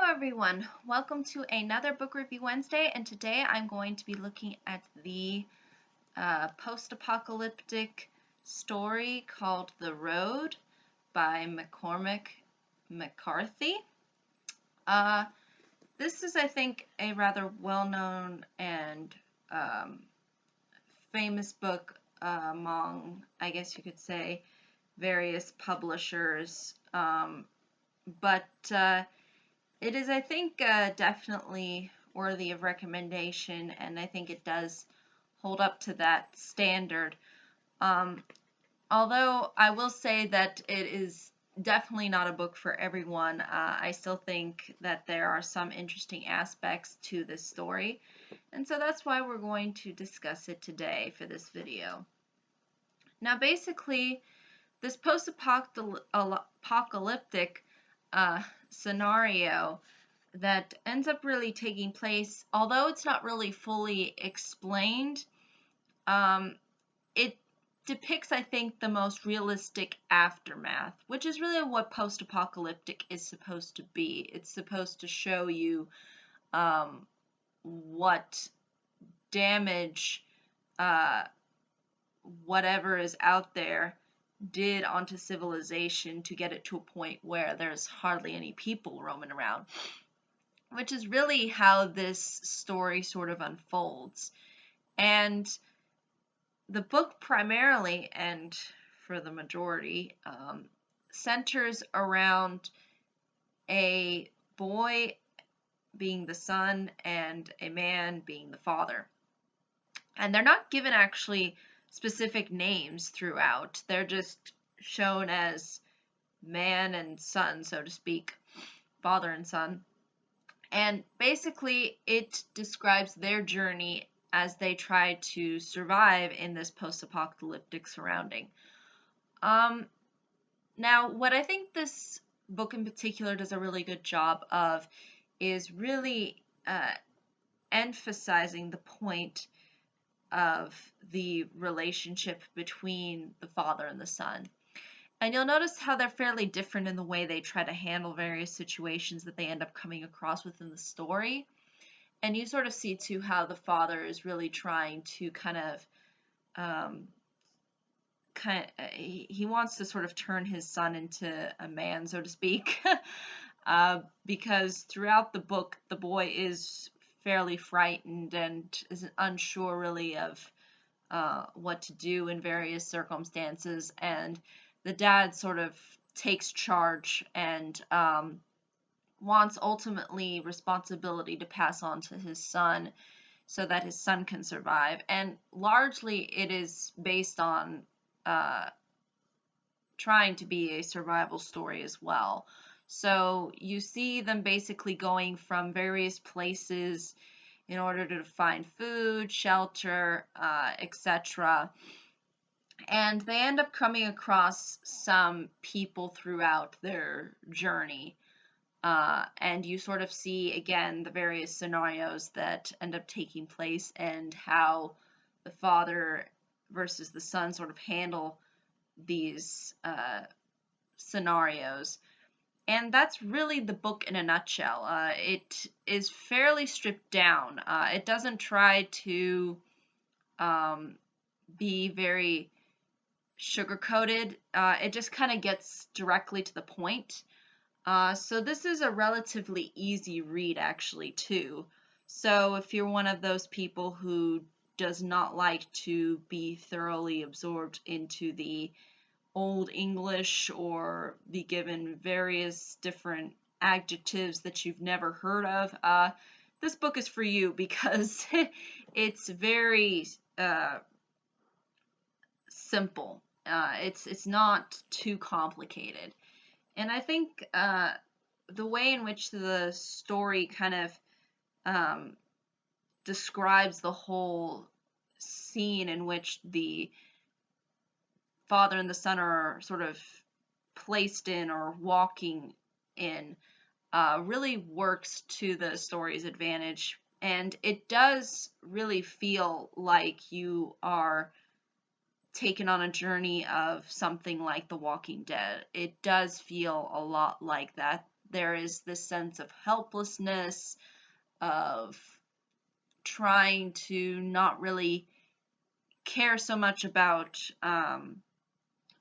everyone, welcome to another Book Review Wednesday, and today I'm going to be looking at the post-apocalyptic story called The Road by McCormick McCarthy. This is, I think, a rather well-known and famous book among, I guess you could say, various publishers, but it is, I think, definitely worthy of recommendation, and I think it does hold up to that standard. Although I will say that it is definitely not a book for everyone, I still think that there are some interesting aspects to this story, and so that's why we're going to discuss it today for this video. Now, basically, this post-apocalyptic scenario that ends up really taking place, although it's not really fully explained, it depicts, I think, the most realistic aftermath, which is really what post-apocalyptic is supposed to be. It's supposed to show you what damage whatever is out there did onto civilization to get it to a point where there's hardly any people roaming around, which is really how this story sort of unfolds. And the book primarily, and for the majority, centers around a boy being the son and a man being the father. And they're not given actually specific names throughout. They're just shown as man and son, so to speak, father and son. And basically, it describes their journey as they try to survive in this post-apocalyptic surrounding. Now, what I think this book in particular does a really good job of is really emphasizing the point of the relationship between the father and the son. And you'll notice how they're fairly different in the way they try to handle various situations that they end up coming across within the story. And you sort of see, too, how the father is really trying to he wants to sort of turn his son into a man, so to speak, because throughout the book, the boy is fairly frightened and is unsure really of what to do in various circumstances, and the dad sort of takes charge and wants ultimately responsibility to pass on to his son so that his son can survive. And largely it is based on trying to be a survival story as well. So you see them basically going from various places in order to find food, shelter, etc. And they end up coming across some people throughout their journey. And you sort of see, again, the various scenarios that end up taking place and how the father versus the son sort of handle these scenarios. And that's really the book in a nutshell. It is fairly stripped down. It doesn't try to be very sugar-coated. It just kind of gets directly to the point. So this is a relatively easy read, actually, too. So if you're one of those people who does not like to be thoroughly absorbed into the Old English or be given various different adjectives that you've never heard of, this book is for you because it's very simple. It's not too complicated. And I think the way in which the story kind of describes the whole scene in which the father and the son are sort of placed in or walking in really works to the story's advantage. And it does really feel like you are taken on a journey of something like The Walking Dead. It does feel a lot like that. there is this sense of helplessness, of trying to not really care so much about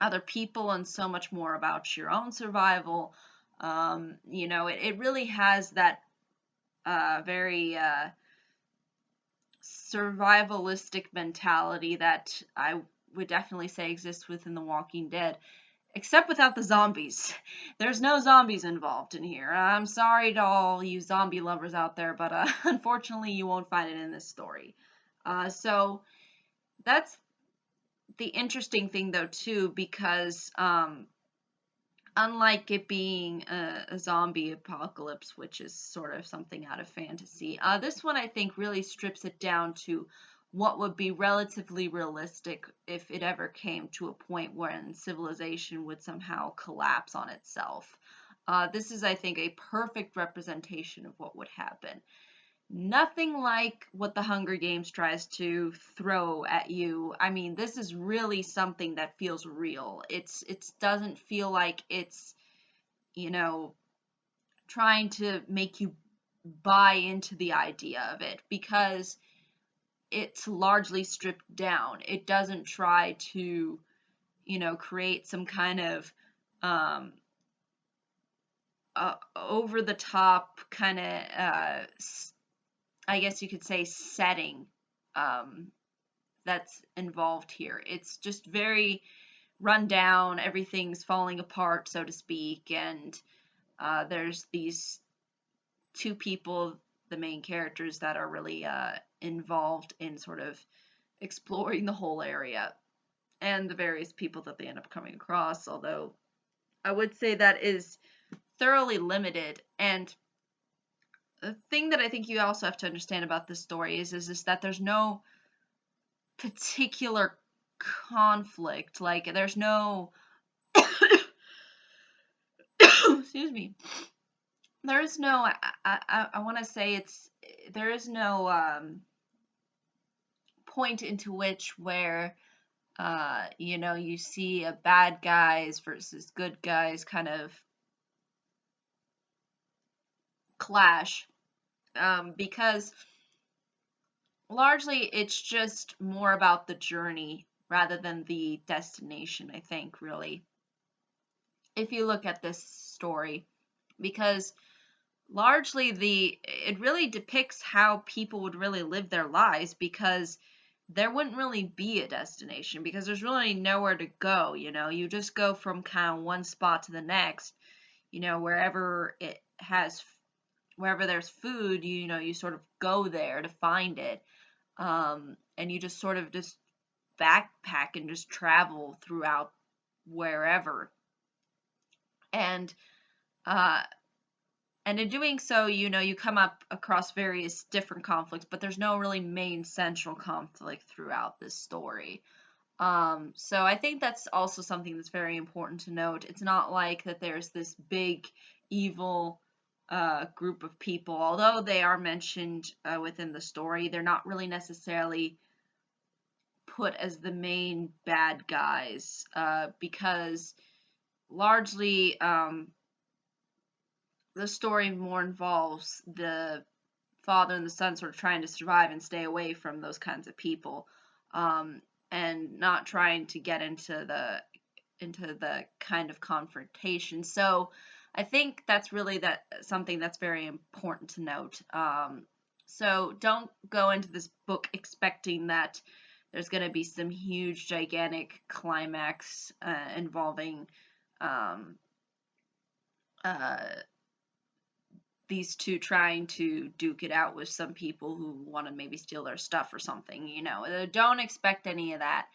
other people and so much more about your own survival. It really has that very survivalistic mentality that I would definitely say exists within The Walking Dead, except without the zombies. There's no zombies involved in here. I'm sorry to all you zombie lovers out there, but unfortunately you won't find it in this story. So that's the interesting thing, though, too, because unlike it being a zombie apocalypse, which is sort of something out of fantasy, this one I think really strips it down to what would be relatively realistic if it ever came to a point when civilization would somehow collapse on itself. This is, I think, a perfect representation of what would happen. Nothing like what the Hunger Games tries to throw at you. I mean, this is really something that feels real. It doesn't feel like it's, you know, trying to make you buy into the idea of it, because it's largely stripped down. It doesn't try to, create some kind of over the top kind of I guess you could say setting um, that's involved here. It's just very run down. Everything's falling apart, so to speak, and there's these two people, the main characters, that are really involved in sort of exploring the whole area and the various people that they end up coming across. Although I would say that is thoroughly limited. And the thing that I think you also have to understand about this story is that there's no particular conflict. Like, there's no excuse me. There's no I want to say there is no point into which where you see a bad guys versus good guys kind of clash, because largely it's just more about the journey rather than the destination, I think, really, if you look at this story, because largely it really depicts how people would really live their lives, because there wouldn't really be a destination, because there's really nowhere to go. You just go from kind of one spot to the next, wherever wherever there's food, you sort of go there to find it. And you just sort of just backpack and just travel throughout wherever. And uh, and in doing so, you come up across various different conflicts, but there's no really main central conflict throughout this story. So I think that's also something that's very important to note. It's not like that there's this big evil group of people. Although they are mentioned within the story, they're not really necessarily put as the main bad guys, because largely the story more involves the father and the son sort of trying to survive and stay away from those kinds of people, and not trying to get into the kind of confrontation. So I think that's really something that's very important to note. So don't go into this book expecting that there's going to be some huge, gigantic climax involving um, uh, these two trying to duke it out with some people who want to maybe steal their stuff or something. Don't expect any of that.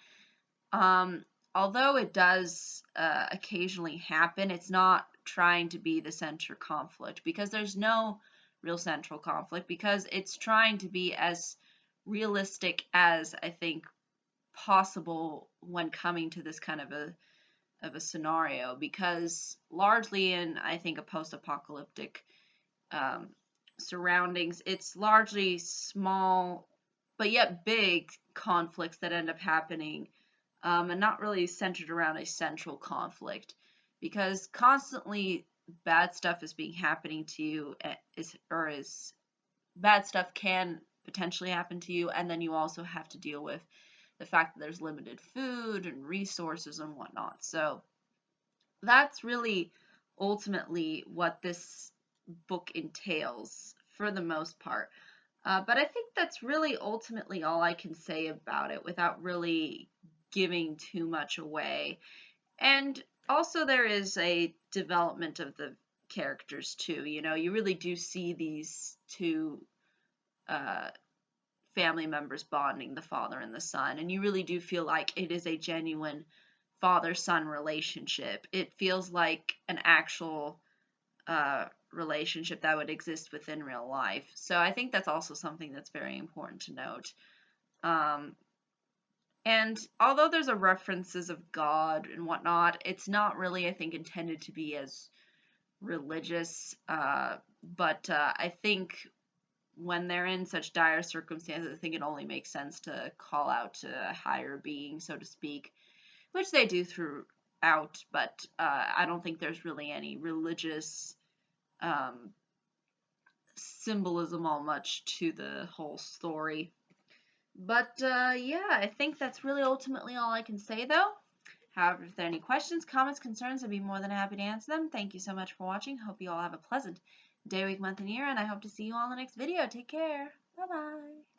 Although it does occasionally happen, it's not trying to be the central conflict, because there's no real central conflict, because it's trying to be as realistic as I think possible when coming to this kind of a scenario, because largely in, I think, a post-apocalyptic um, surroundings, it's largely small but yet big conflicts that end up happening, and not really centered around a central conflict, because constantly bad stuff is being happening to you, is bad stuff can potentially happen to you, and then you also have to deal with the fact that there's limited food and resources and whatnot. So that's really ultimately what this book entails for the most part. But I think that's really ultimately all I can say about it without really giving too much away. And also, there is a development of the characters too. You know, you really do see these two uh, family members bonding, the father and the son, and you really do feel like it is a genuine father-son relationship. It feels like an actual relationship that would exist within real life. So I think that's also something that's very important to note. Um, and although there's a references of God and whatnot, it's not really, I think, intended to be as religious. But I think when they're in such dire circumstances, I think it only makes sense to call out to a higher being, so to speak, which they do throughout. But I don't think there's really any religious um, symbolism all much to the whole story. But yeah, I think that's really ultimately all I can say, though. However, if there are any questions, comments, concerns, I'd be more than happy to answer them. Thank you so much for watching. Hope you all have a pleasant day, week, month, and year, and I hope to see you all in the next video. Take care. Bye-bye.